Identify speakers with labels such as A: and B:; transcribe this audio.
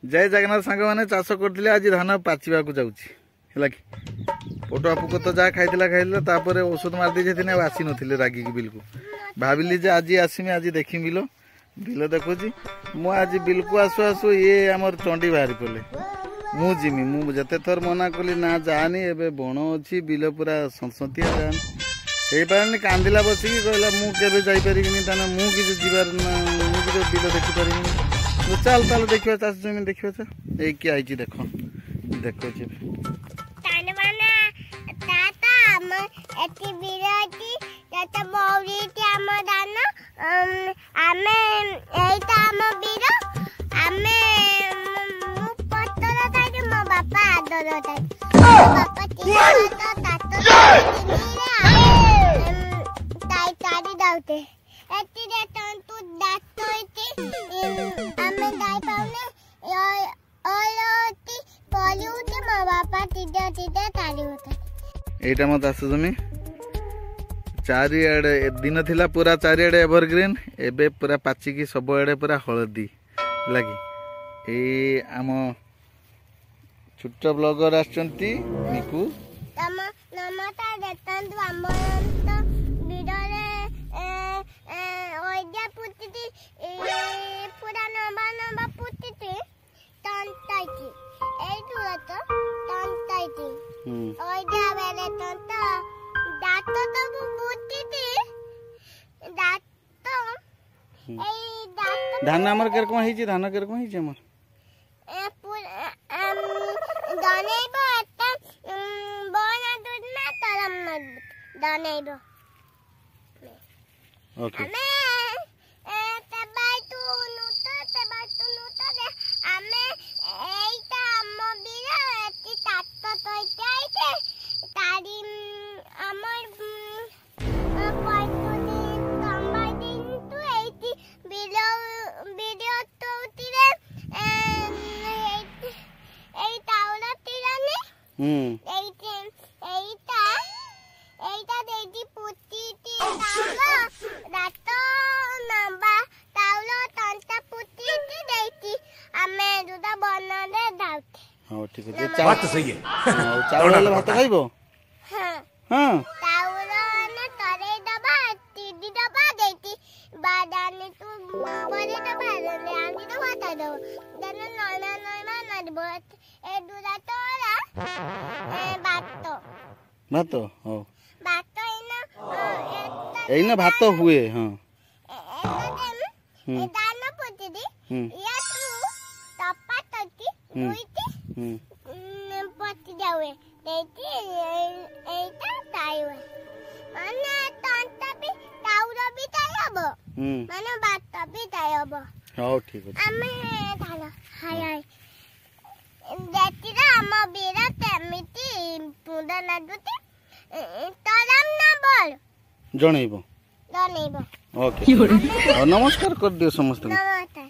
A: जय जगन्नाथ सांग मैंने चाष करते आज धान पाचिबा जाऊँगी है कि पटुआ पुक तो जहाँ खाई औषध मारदे थे आसी नी रागिकी बिलकु भाविली जे आज आसमी आज देखी बिल बिल देखुची मु आज बिल को आसु आसु ये आमर चंडी बाहरी पड़े मु जिमी मुझे थर मना कली ना जानी एबे बण अच्छी बिल पूरा संसतिया जानी हो पारे कांदिला बसिकी कहला मुझे जापरि मुझे जीवार मुझे बिल देखिपारि चल ताल देखा चाष जमी देखा ये आई देख देख एटा मत आस जमी चारिआडे दिन थिला पूरा चारिआडे एवरग्रीन एबे पूरा पाचिकी सब आड़े पूरा हलदी लगी ए आम छोट ब्लॉगर आछंती मिकू धान आमर केर कोन हिची धान केर कोन हिची आमर
B: दानेबो आता बोना दूध ना तरम न दानेबो
A: ओके
B: दे आमे एटा अम्म बिरा एति तात्त तोइते आइते तारी अमर पाइतुनी तंबा दिन तु एति वीडियो तोतिरे এই তাওলা তিরানি এইটা দেইতি পুতিতি তাওলা রাত নাম্বা তাওলা তন্তা পুতিতি দেইতি আমি দুটা বনলে দাউতে
A: हां ठीक है बात तो सही है चावल भात खाइबो
B: हां
A: हां
B: तावला ने तरे दबा तिदी दबा देती बादाने तू बरे दबा ले आंगी तो भात दो दन नना नना नदबत ए दुरा तोरा ए भात
A: हो
B: भात
A: एना भात हुए हां
B: ए दाना पोती दी या तू तपा तती दुईती पोती जावे देती एटा ताइवे माने तंता भी ताउरा भी ताइबो माने भात भी ताइबो
A: हां ठीक है
B: आमे धाला हाय हाय देतीरा आम बेरा तेमिति पुंदा ना दुती तराम ना बोल
A: जणैबो
B: जणैबो
A: ओके नमस्कार कर दियो समस्त
B: नमस्कार।